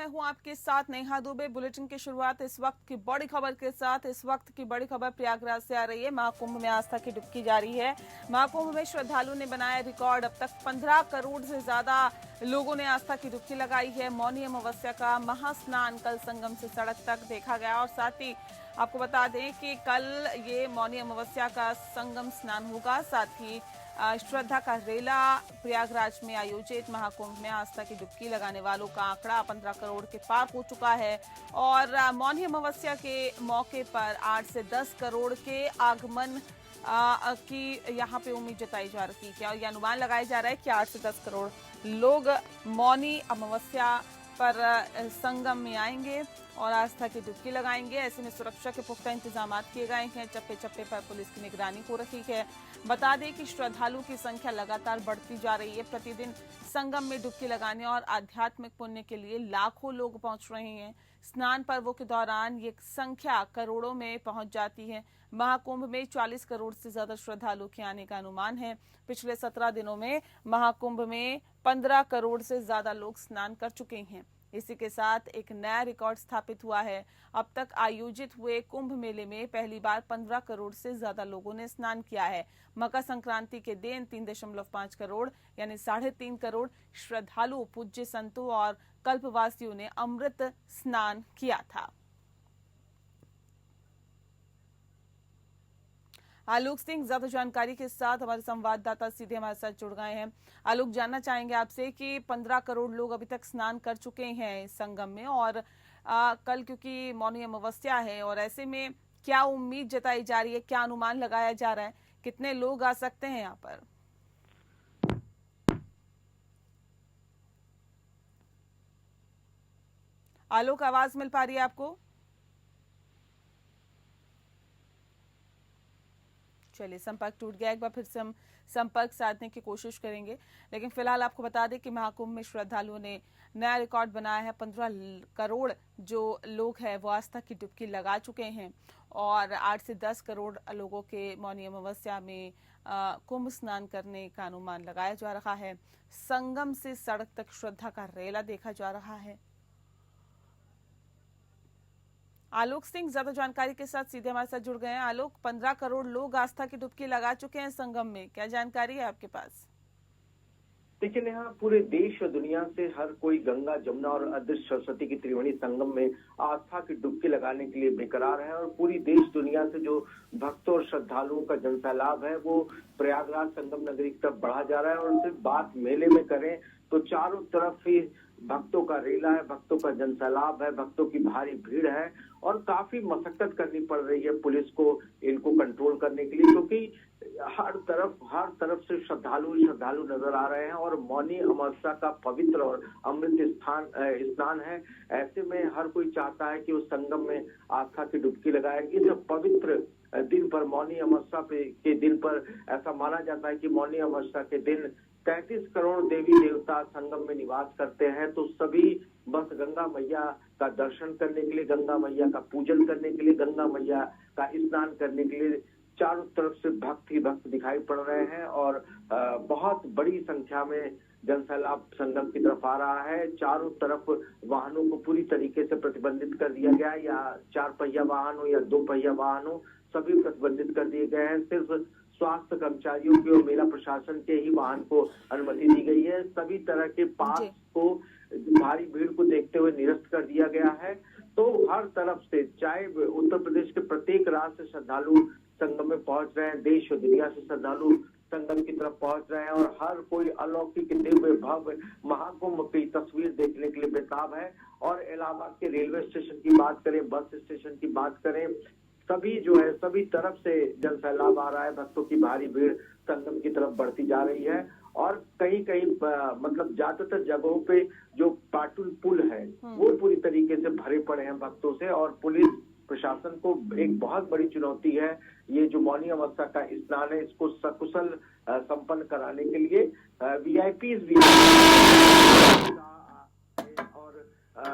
मैं हूं आपके साथ नेहा दुबे। बुलेटिन की शुरुआत इस वक्त की बड़ी खबर के साथ। इस वक्त की बड़ी खबर प्रयागराज से आ रही है। महाकुंभ में आस्था की डुबकी जारी है। महाकुंभ में श्रद्धालुओं ने बनाया रिकॉर्ड। अब तक 15 करोड़ से ज्यादा लोगों ने आस्था की डुबकी लगाई है। मौनी अमावस्या का महास्नान कल संगम से सड़क तक देखा गया और साथ ही आपको बता दें कि कल ये मौनी अमावस्या का संगम स्नान होगा। साथ ही श्रद्धा का रेला प्रयागराज में आयोजित महाकुंभ में आस्था की डुबकी लगाने वालों का आंकड़ा 15 करोड़ के पार हो चुका है और मौनी अमावस्या के मौके पर 8 से 10 करोड़ के आगमन की यहाँ पे उम्मीद जताई जा रही है और यह अनुमान लगाया जा रहा है कि 8 से 10 करोड़ लोग मौनी अमावस्या पर संगम में आएंगे और आस्था की डुबकी लगाएंगे। ऐसे में सुरक्षा के पुख्ता इंतजाम किए गए हैं। चप्पे चप्पे पर पुलिस की निगरानी हो रही है। बता दें कि श्रद्धालुओं की संख्या लगातार बढ़ती जा रही है। प्रतिदिन संगम में डुबकी लगाने और आध्यात्मिक पुण्य के लिए लाखों लोग पहुंच रहे हैं। स्नान पर्वों के दौरान ये संख्या करोड़ों में पहुंच जाती है। महाकुंभ में 40 करोड़ से ज्यादा श्रद्धालुओं के आने का अनुमान है। पिछले 17 दिनों में महाकुंभ में 15 करोड़ से ज्यादा लोग स्नान कर चुके हैं। इसी के साथ एक नया रिकॉर्ड स्थापित हुआ है। अब तक आयोजित हुए कुंभ मेले में पहली बार 15 करोड़ से ज्यादा लोगों ने स्नान किया है। मकर संक्रांति के दिन 3.5 करोड़ यानी 3.5 करोड़ श्रद्धालु पूज्य संतों और कल्पवासियों ने अमृत स्नान किया था। आलोक सिंह ज्यादा जानकारी के साथ हमारे संवाददाता सीधे हमारे साथ जुड़ गए हैं। आलोक, जानना चाहेंगे आपसे कि 15 करोड़ लोग अभी तक स्नान कर चुके हैं संगम में और कल क्योंकि मौनी अमावस्या है और ऐसे में क्या उम्मीद जताई जा रही है, क्या अनुमान लगाया जा रहा है, कितने लोग आ सकते हैं यहाँ पर? आलोक, आवाज मिल पा रही है आपको? चलिए, संपर्क टूट गया। एक बार फिर से हम संपर्क साधने की कोशिश करेंगे, लेकिन फिलहाल आपको बता दें कि महाकुंभ में श्रद्धालुओं ने नया रिकॉर्ड बनाया है। 15 करोड़ जो लोग हैं वो आस्था की डुबकी लगा चुके हैं और 8 से 10 करोड़ लोगों के मौनी अमावस्या में कुंभ स्नान करने का अनुमान लगाया जा रहा है। संगम से सड़क तक श्रद्धा का रेला देखा जा रहा है। आलोक सिंह ज्यादा जानकारी के साथ सीधे हमारे साथ जुड़ गए हैं। आलोक, 15 करोड़ लोग आस्था की डुबकी लगा चुके हैं संगम में, क्या जानकारी है आपके पास? देखिए नेहा, पूरे देश और दुनिया से हर कोई गंगा, जमुना और अदृश्य सरस्वती की त्रिवेणी संगम में आस्था की डुबकी लगाने के लिए बेकरार है और पूरी देश दुनिया से जो भक्तों और श्रद्धालुओं का जनसैलाब है वो प्रयागराज संगम नगरी की तरफ बढ़ा जा रहा है। और सिर्फ बात मेले में करें तो चारों तरफ ही भक्तों का रेला है, भक्तों का जनसैलाब है, भक्तों की भारी भीड़ है और काफी मशक्कत करनी पड़ रही है पुलिस को इनको कंट्रोल करने के लिए, क्योंकि हर तरफ से श्रद्धालु नजर आ रहे हैं और मौनी अमावस्या का पवित्र और अमृत स्नान है। ऐसे में हर कोई चाहता है कि उस संगम में आस्था की डुबकी लगाए। इस पवित्र दिन पर, मौनी अमावस्या के दिन पर ऐसा माना जाता है कि मौनी अमावस्या के दिन 33 करोड़ देवी देवता संगम में निवास करते हैं। तो सभी बस गंगा मैया का दर्शन करने के लिए, गंगा मैया का पूजन करने के लिए, गंगा मैया का स्नान करने के लिए चारों तरफ से भक्त ही भक्त दिखाई पड़ रहे हैं और बहुत बड़ी संख्या में जनसैलाब संगम की तरफ आ रहा है। चारों तरफ वाहनों को पूरी तरीके से प्रतिबंधित कर दिया गया, या 4 पहिया वाहन हो या 2 पहिया वाहन हो, सभी प्रतिबंधित कर दिए गए हैं। सिर्फ स्वास्थ्य कर्मचारियों की और मेला प्रशासन के ही वाहन को अनुमति दी गई है। सभी तरह के पास को भारी भीड़ को देखते हुए निरस्त कर दिया गया है। तो हर तरफ से, चाहे उत्तर प्रदेश के प्रत्येक राज्य से श्रद्धालु संगम में पहुंच रहे हैं, देश और दुनिया से श्रद्धालु संगम की तरफ पहुंच रहे हैं और हर कोई अलौकिक दिव्य भव्य महाकुंभ की तस्वीर देखने के लिए बेताब है। और इलाहाबाद के रेलवे स्टेशन की बात करें, बस स्टेशन की बात करें, सभी जो है सभी तरफ से जनसैलाब आ रहा है। भक्तों की भारी भीड़ संगम की तरफ बढ़ती जा रही है और कहीं कहीं मतलब ज्यादातर जगहों पे जो पाटुल पुल है वो पूरी तरीके से भरे पड़े हैं भक्तों से। और पुलिस प्रशासन को एक बहुत बड़ी चुनौती है ये जो मौनी अमावस्या का स्नान है, इसको सकुशल संपन्न कराने के लिए वीआईपीज भी और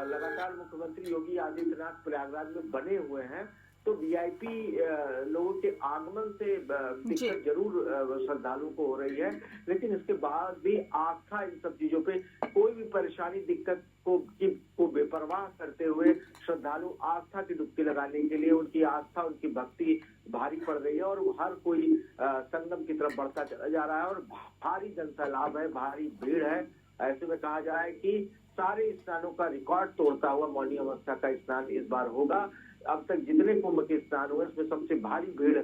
लगातार मुख्यमंत्री योगी आदित्यनाथ प्रयागराज में बने हुए हैं। तो वीआईपी लोगों के आगमन से दिक्कत जरूर श्रद्धालुओं को हो रही है, लेकिन इसके बाद भी आस्था इन सब चीजों पे कोई भी परेशानी दिक्कत को बेपरवाह करते हुए श्रद्धालु आस्था की डुबकी लगाने के लिए उनकी आस्था उनकी भक्ति भारी पड़ रही है और हर कोई संगम की तरफ बढ़ता चला जा रहा है और भारी जनसैलाब है, भारी भीड़ है। ऐसे में कहा जाए कि सारे स्नानों का रिकॉर्ड तोड़ता हुआ मौनी अमावस्या का स्नान इस बार होगा। अब तक जितने कुंभ के स्नान हुए इसमें सबसे भारी भीड़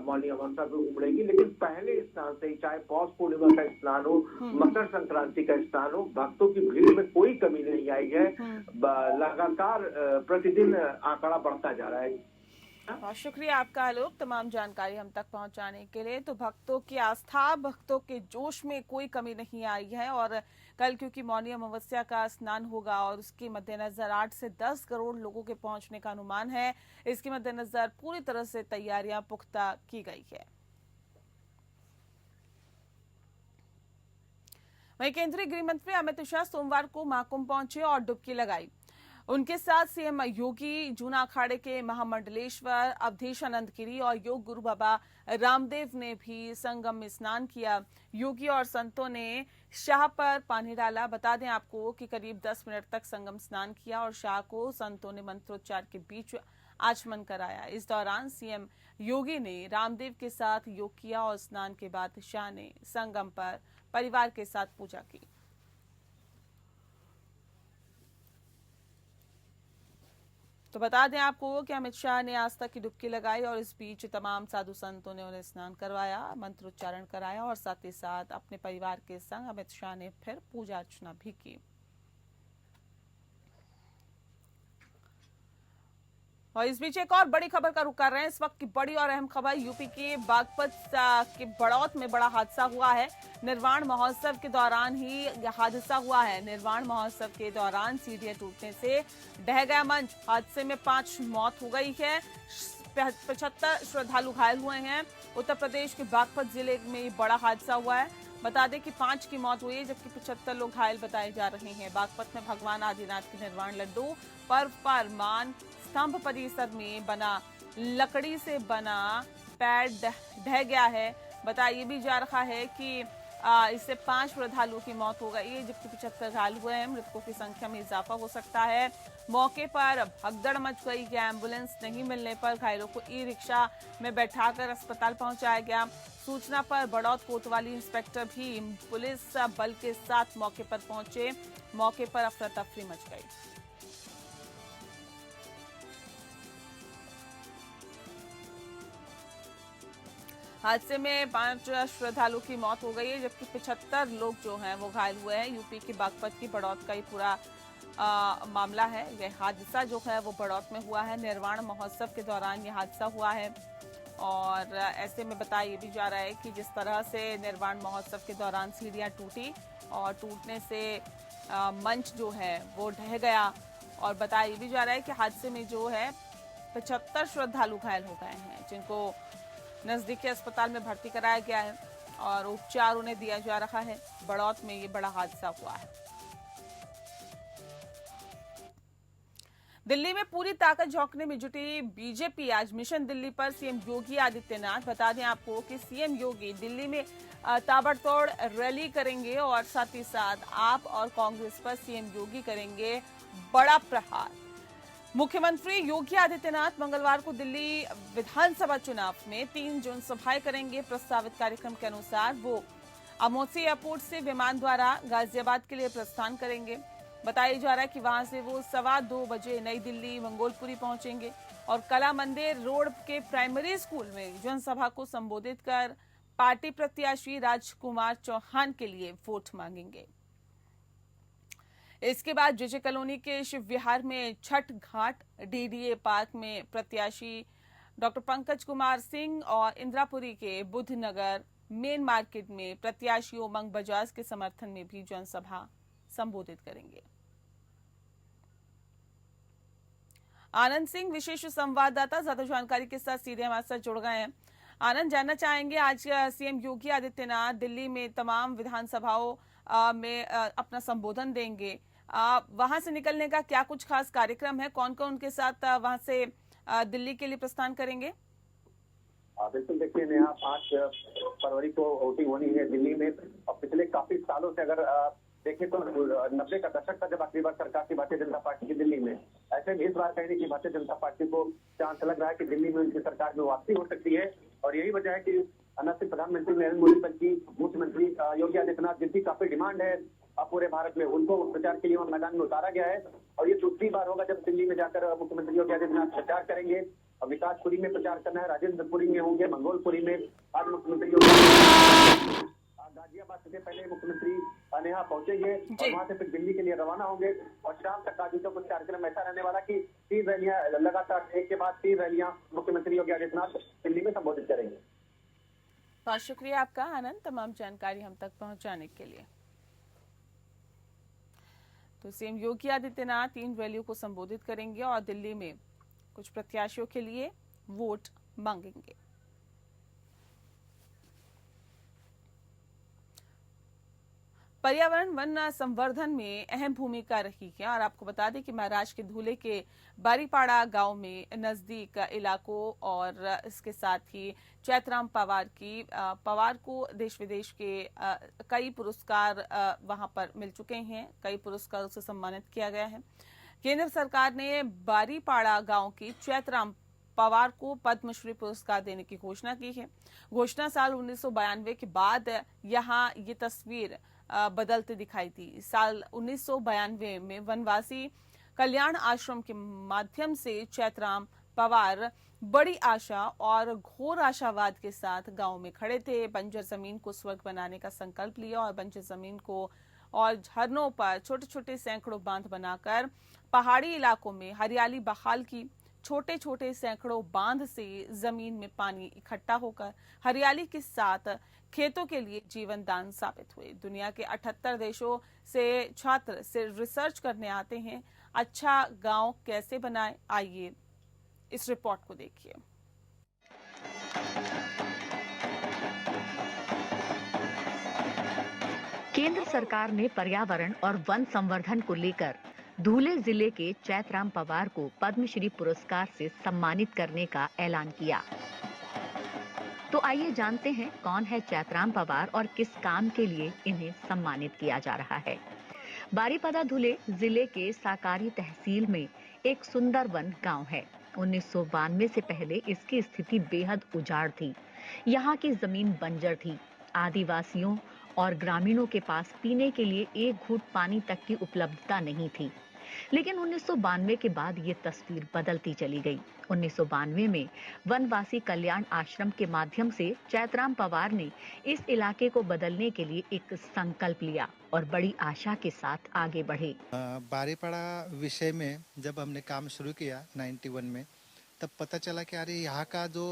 मौनी अमावस्या पे उमड़ेगी, लेकिन पहले स्नान से ही चाहे पौष पूर्णिमा का स्नान हो, मकर संक्रांति का स्नान हो, भक्तों की भीड़ में कोई कमी नहीं आई है। लगातार प्रतिदिन आंकड़ा बढ़ता जा रहा है। बहुत शुक्रिया आपका आलोक, तमाम जानकारी हम तक पहुंचाने के लिए। तो भक्तों की आस्था, भक्तों के जोश में कोई कमी नहीं आई है और कल क्योंकि मौनी अमावस्या का स्नान होगा और उसके मद्देनजर 8 से 10 करोड़ लोगों के पहुंचने का अनुमान है। इसके मद्देनजर पूरी तरह से तैयारियां पुख्ता की गई है। वहीं केंद्रीय गृह मंत्री अमित शाह सोमवार को महाकुंभ पहुंचे और डुबकी लगाई। उनके साथ सीएम योगी, जूना अखाड़े के महामंडलेश्वर अवधेशानंद गिरी और योग गुरु बाबा रामदेव ने भी संगम में स्नान किया। योगी और संतों ने शाह पर पानी डाला। बता दें आपको कि करीब 10 मिनट तक संगम स्नान किया और शाह को संतों ने मंत्रोच्चार के बीच आचमन कराया। इस दौरान सीएम योगी ने रामदेव के साथ योग किया और स्नान के बाद शाह ने संगम पर परिवार के साथ पूजा की। तो बता दें आपको कि अमित शाह ने आस्था की डुबकी लगाई और इस बीच तमाम साधु संतों ने उन्हें स्नान करवाया, मंत्रोच्चारण कराया और साथ ही साथ अपने परिवार के संग अमित शाह ने फिर पूजा अर्चना भी की। और इस बीच एक और बड़ी खबर का रुख कर रहे हैं। इस वक्त की बड़ी और अहम खबर, यूपी के बागपत के बड़ौत में बड़ा हादसा हुआ है। निर्वाण महोत्सव के दौरान ही यह हादसा हुआ है। निर्वाण महोत्सव के दौरान सीढ़ियां टूटने से ढह गया मंच। हादसे में 5 मौत हो गई है, 75 श्रद्धालु घायल हुए हैं। उत्तर प्रदेश के बागपत जिले में ये बड़ा हादसा हुआ है। बता दें कि 5 की मौत हुई है जबकि 75 लोग घायल बताए जा रहे हैं। बागपत में भगवान आदिनाथ के निर्वाण लड्डू पर्व पर मान स्तंभ परिसर में बना लकड़ी से बना पैर ढह गया है। बताया भी जा रहा है कि इससे 5 श्रद्धालुओं की मौत हो गई है जबकि 75 घायल हुए हैं। मृतकों की संख्या में इजाफा हो सकता है। मौके पर भगदड़ मच गई कि एम्बुलेंस नहीं मिलने पर घायलों को ई रिक्शा में बैठाकर अस्पताल पहुंचाया गया। सूचना पर बड़ौत कोतवाली इंस्पेक्टर भी पुलिस बल के साथ मौके पर पहुंचे। मौके पर अफरा तफरी मच गई। हादसे में 5 श्रद्धालु की मौत हो गई है जबकि 75 लोग जो हैं वो घायल हुए हैं। यूपी की बागपत की बड़ौत का ही पूरा मामला है। यह हादसा जो है वो बड़ौत में हुआ है। निर्वाण महोत्सव के दौरान यह हादसा हुआ है और ऐसे में बताया भी जा रहा है कि जिस तरह से निर्वाण महोत्सव के दौरान सीढ़ियां टूटी और टूटने से मंच जो है वो ढह गया और बताया भी जा रहा है कि हादसे में जो है 75 श्रद्धालु घायल हो गए हैं जिनको नजदीकी अस्पताल में भर्ती कराया गया है और उपचार उन्हें दिया जा रहा है। बड़ौत में ये बड़ा हादसा हुआ है। दिल्ली में पूरी ताकत झोंकने में जुटी बीजेपी आज मिशन दिल्ली पर सीएम योगी आदित्यनाथ। बता दें आपको कि सीएम योगी दिल्ली में ताबड़तोड़ रैली करेंगे और साथ ही साथ आप और कांग्रेस पर सीएम योगी करेंगे बड़ा प्रहार। मुख्यमंत्री योगी आदित्यनाथ मंगलवार को दिल्ली विधानसभा चुनाव में 3 जनसभाएं करेंगे। प्रस्तावित कार्यक्रम के अनुसार वो अमोसी एयरपोर्ट से विमान द्वारा गाजियाबाद के लिए प्रस्थान करेंगे। बताया जा रहा है कि वहां से वो 2:15 बजे नई दिल्ली मंगोलपुरी पहुंचेंगे और कला मंदिर रोड के प्राइमरी स्कूल में जनसभा को संबोधित कर पार्टी प्रत्याशी राजकुमार चौहान के लिए वोट मांगेंगे। इसके बाद जेजे कॉलोनी के शिव विहार में छठ घाट, डीडीए पार्क में प्रत्याशी डॉक्टर पंकज कुमार सिंह और इंदिरापुरी के बुद्धनगर मेन मार्केट में प्रत्याशी उमंग बजाज के समर्थन में भी जनसभा संबोधित करेंगे। आनंद सिंह विशेष संवाददाता ज्यादा जानकारी के साथ सीधे हमारे साथ जुड़ गए हैं। आनंद, जानना चाहेंगे आज सीएम योगी आदित्यनाथ दिल्ली में तमाम विधानसभाओं में अपना संबोधन देंगे। वहां से निकलने का क्या कुछ खास कार्यक्रम है? कौन कौन उनके साथ वहां से दिल्ली के लिए प्रस्थान करेंगे? बिल्कुल, देखिए नेहा, 5 फरवरी को वोटिंग होनी है दिल्ली में। और पिछले काफी सालों से अगर देखें तो 90 का दशक था जब आखिरी बार सरकार थी भारतीय जनता पार्टी की दिल्ली में। ऐसे में इस बार कहने की भारतीय जनता पार्टी को चांस लग रहा है कि दिल्ली में उनकी सरकार में वापसी हो सकती है। और यही वजह है कि न सिर्फ प्रधानमंत्री नरेंद्र मोदी बल्कि मुख्यमंत्री योगी आदित्यनाथ, जिनकी काफी डिमांड है पूरे भारत में, उनको प्रचार के लिए मैदान में उतारा गया है। और ये दूसरी बार होगा जब दिल्ली में जाकर मुख्यमंत्री योगी आदित्यनाथ प्रचार करेंगे। विकासपुरी में प्रचार करना है, राजेंद्रपुरी में होंगे, मंगोलपुरी में। आज मुख्यमंत्री योगी गाजियाबाद से पहले मुख्यमंत्री नेहा पहुंचेंगे और वहां से फिर दिल्ली के लिए रवाना होंगे। और शाम तक आज का कुछ कार्यक्रम ऐसा रहने वाला कि 3 रैलियां लगातार, एक के बाद 3 रैलियां मुख्यमंत्री योगी आदित्यनाथ दिल्ली में संबोधित करेंगे। बहुत शुक्रिया आपका आनंद, तमाम जानकारी हम तक पहुंचाने के लिए। तो सीएम योगी आदित्यनाथ 3 रैलियों को संबोधित करेंगे और दिल्ली में कुछ प्रत्याशियों के लिए वोट मांगेंगे। पर्यावरण वन संवर्धन में अहम भूमिका रही है और आपको बता दें कि महाराष्ट्र के धुले के बारीपाड़ा गांव में नजदीक इलाकों और इसके साथ ही चैतराम पवार को देश विदेश के कई पुरस्कार वहां पर मिल चुके हैं, कई पुरस्कारों से सम्मानित किया गया है। केंद्र सरकार ने बारीपाड़ा गांव की चैतराम पवार को पद्मश्री पुरस्कार देने की घोषणा की है। घोषणा साल 1992 के बाद यहां ये तस्वीर बदलते दिखाई दी। साल 1992 में वनवासी कल्याण आश्रम के माध्यम से चैतराम पवार बड़ी आशा और घोर आशावाद के साथ गांव में खड़े थे। बंजर जमीन को स्वर्ग बनाने का संकल्प लिया और बंजर जमीन को और झरनों पर छोटे छोटे सैकड़ों बांध बनाकर पहाड़ी इलाकों में हरियाली बहाल की। छोटे छोटे सैकड़ों बांध से जमीन में पानी इकट्ठा होकर हरियाली के साथ खेतों के लिए जीवन दान साबित हुए। दुनिया के 78 देशों से छात्र से रिसर्च करने आते हैं। अच्छा गांव कैसे बनाएं, आइए इस रिपोर्ट को देखिए। केंद्र सरकार ने पर्यावरण और वन संवर्धन को लेकर धुले जिले के चैतराम पवार को पद्मश्री पुरस्कार से सम्मानित करने का ऐलान किया। तो आइए जानते हैं कौन है चैतराम पवार और किस काम के लिए इन्हें सम्मानित किया जा रहा है। बारीपदा धुले जिले के साकारी तहसील में एक सुंदर वन गांव है। 1992 से पहले इसकी स्थिति बेहद उजाड़ थी। यहाँ की जमीन बंजर थी। आदिवासियों और ग्रामीणों के पास पीने के लिए एक घूंट पानी तक की उपलब्धता नहीं थी। लेकिन 1992 के बाद ये तस्वीर बदलती चली गई। 1992 में वनवासी कल्याण आश्रम के माध्यम से चैतराम पवार ने इस इलाके को बदलने के लिए एक संकल्प लिया और बड़ी आशा के साथ आगे बढ़े। बारीपाड़ा विषय में जब हमने काम शुरू किया 91 में, तब पता चला कि अरे यहाँ का जो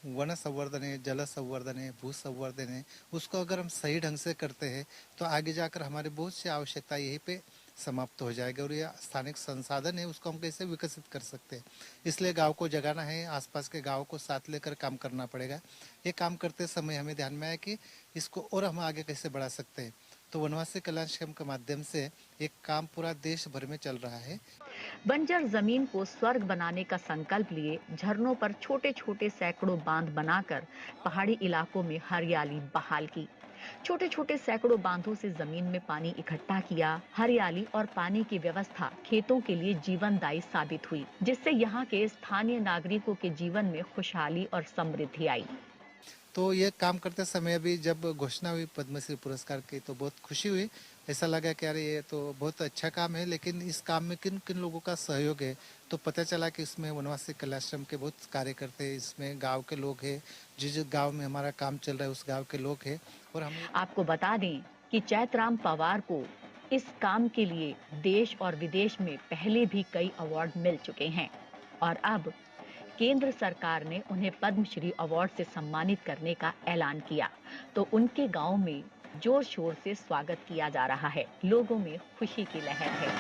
वन संवर्धन है, जल संवर्धन है, भू संवर्धन है, उसको अगर हम सही ढंग से करते हैं तो आगे जाकर हमारे बहुत सी आवश्यकता यहीं पे समाप्त हो जाएगी और ये स्थानिक संसाधन है उसको हम कैसे विकसित कर सकते हैं। इसलिए गांव को जगाना है, आसपास के गांव को साथ लेकर काम करना पड़ेगा। ये काम करते समय हमें ध्यान में आया कि इसको और हम आगे कैसे बढ़ा सकते हैं। तो वनवासी कल्याण आश्रम के माध्यम से एक काम पूरा देश भर में चल रहा है। बंजर जमीन को स्वर्ग बनाने का संकल्प लिए झरनों पर छोटे छोटे सैकड़ों बांध बनाकर पहाड़ी इलाकों में हरियाली बहाल की। छोटे छोटे सैकड़ों बांधों से जमीन में पानी इकट्ठा किया। हरियाली और पानी की व्यवस्था खेतों के लिए जीवनदायी साबित हुई, जिससे यहाँ के स्थानीय नागरिकों के जीवन में खुशहाली और समृद्धि आई। तो ये काम करते समय अभी जब घोषणा हुई पद्मश्री पुरस्कार की तो बहुत खुशी हुई। ऐसा लगा कि अरे ये तो बहुत अच्छा काम है, लेकिन इस काम में किन किन लोगों का सहयोग है। तो पता चला कि इसमें वनवासी कल्याण आश्रम के बहुत कार्यकर्ते हैं, इसमें गांव के लोग हैं, जिस गांव में हमारा काम चल रहा है उस गांव के लोग हैं। और हम आपको बता दें कि चैतराम पवार को इस काम के लिए देश और विदेश में पहले भी कई अवार्ड मिल चुके हैं और अब केंद्र सरकार ने उन्हें पद्मश्री अवार्ड से सम्मानित करने का ऐलान किया। तो उनके गांव में जोर शोर से स्वागत किया जा रहा है। लोगों में खुशी की लहर है।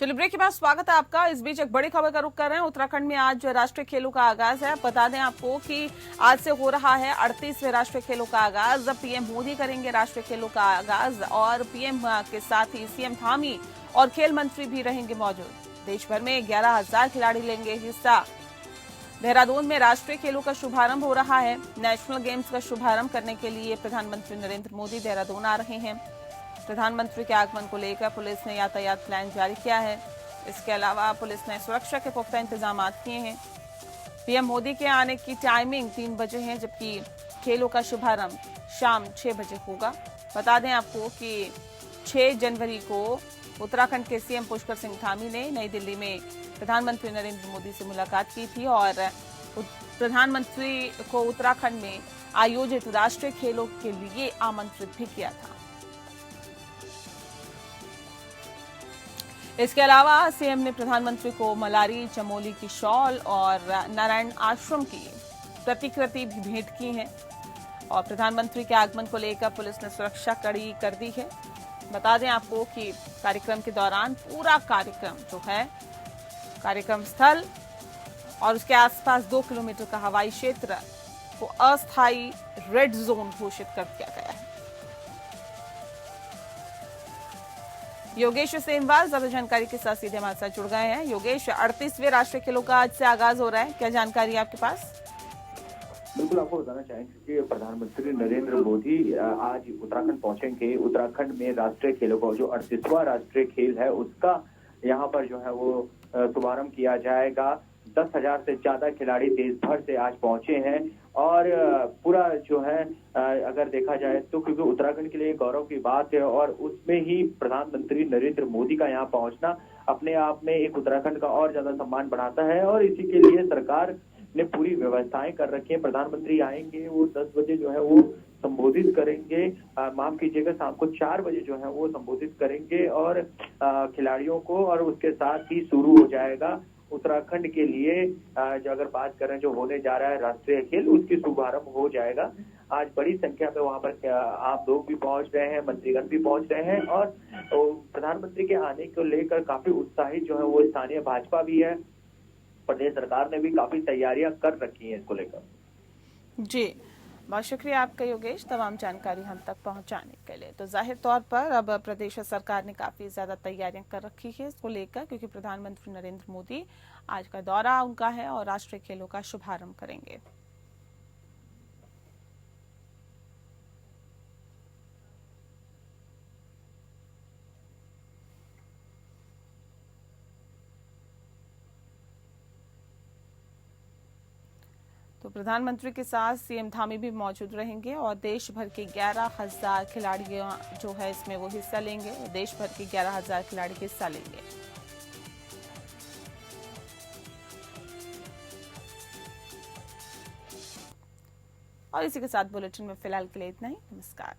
चलिए ब्रेक के बाद स्वागत है आपका। इस बीच एक बड़ी खबर का रुख कर रहे हैं। उत्तराखंड में आज राष्ट्रीय खेलों का आगाज है। बता दें आपको कि आज से हो रहा है 38वें राष्ट्रीय खेलों का आगाज। पीएम मोदी करेंगे राष्ट्रीय खेलों का आगाज और पीएम के साथ ही सीएम धामी और खेल मंत्री भी रहेंगे मौजूद। देश भर में 11,000 खिलाड़ी लेंगे हिस्सा। देहरादून में राष्ट्रीय खेलों का शुभारंभ हो रहा है। नेशनल गेम्स का शुभारंभ करने के लिए प्रधानमंत्री नरेंद्र मोदी देहरादून आ रहे हैं। प्रधानमंत्री के आगमन को लेकर पुलिस ने यातायात प्लान जारी किया है। इसके अलावा पुलिस ने सुरक्षा के पुख्ता इंतजाम किए हैं। पीएम मोदी के आने की टाइमिंग 3 बजे है, जबकि खेलों का शुभारंभ शाम 6 बजे होगा। बता दें आपको कि 6 जनवरी को उत्तराखंड के सीएम पुष्कर सिंह धामी ने नई दिल्ली में प्रधानमंत्री नरेंद्र मोदी से मुलाकात की थी और प्रधानमंत्री को उत्तराखंड में आयोजित राष्ट्रीय खेलों के लिए आमंत्रित भी किया था। इसके अलावा सीएम ने प्रधानमंत्री को मलारी, चमोली की शॉल और नारायण आश्रम की प्रतिकृति भी भेंट की है और प्रधानमंत्री के आगमन को लेकर पुलिस ने सुरक्षा कड़ी कर दी है। बता दें आपको कि कार्यक्रम के दौरान पूरा कार्यक्रम जो है कार्यक्रम स्थल और उसके आसपास 2 किलोमीटर का हवाई क्षेत्र को अस्थायी रेड जोन घोषित कर दिया गया है। योगेश सेमवाल ज्यादा जानकारी के साथ सीधे हमारे साथ जुड़ गए हैं। योगेश, 38वें राष्ट्रीय खेलों का आज से आगाज हो रहा है, क्या जानकारी है आपके पास? बिल्कुल, आपको बताना चाहेंगे कि प्रधानमंत्री नरेंद्र मोदी आज उत्तराखंड पहुंचेंगे। उत्तराखंड में राष्ट्रीय खेलों का जो 38वां राष्ट्रीय खेल है उसका यहाँ पर जो है वो शुभारंभ किया जाएगा। 10,000 से ज्यादा खिलाड़ी देश भर से आज पहुंचे हैं और पूरा जो है अगर देखा जाए तो क्योंकि उत्तराखंड के लिए गौरव की बात है और उसमें ही प्रधानमंत्री नरेंद्र मोदी का यहाँ पहुंचना अपने आप में एक उत्तराखंड का और ज्यादा सम्मान बढ़ाता है और इसी के लिए सरकार ने पूरी व्यवस्थाएं कर रखी है। प्रधानमंत्री आएंगे, वो 10 बजे जो है वो संबोधित करेंगे, माफ कीजिएगा शाम को 4 बजे जो है वो संबोधित करेंगे और खिलाड़ियों को और उसके साथ ही शुरू हो जाएगा उत्तराखंड के लिए जो अगर बात करें जो होने जा रहा है राष्ट्रीय खेल उसकी शुभारंभ हो जाएगा। आज बड़ी संख्या में वहां पर आप लोग भी पहुंच रहे हैं, मंत्रीगण भी पहुंच रहे हैं और प्रधानमंत्री के आने को लेकर काफी उत्साहित जो है वो स्थानीय भाजपा भी है। प्रदेश सरकार ने भी काफी तैयारियां कर रखी हैं इसको लेकर। जी, बहुत शुक्रिया आपका योगेश तमाम जानकारी हम तक पहुंचाने के लिए। तो जाहिर तौर पर अब प्रदेश सरकार ने काफी ज्यादा तैयारियां कर रखी है इसको लेकर, क्योंकि प्रधानमंत्री नरेंद्र मोदी आज का दौरा उनका है और राष्ट्रीय खेलों का शुभारंभ करेंगे। तो प्रधानमंत्री के साथ सीएम धामी भी मौजूद रहेंगे और देश भर के 11,000 खिलाड़ी जो है इसमें वो हिस्सा लेंगे। देश भर के 11,000 खिलाड़ी हिस्सा लेंगे। और इसी के साथ बुलेटिन में फिलहाल के लिए इतना ही। नमस्कार।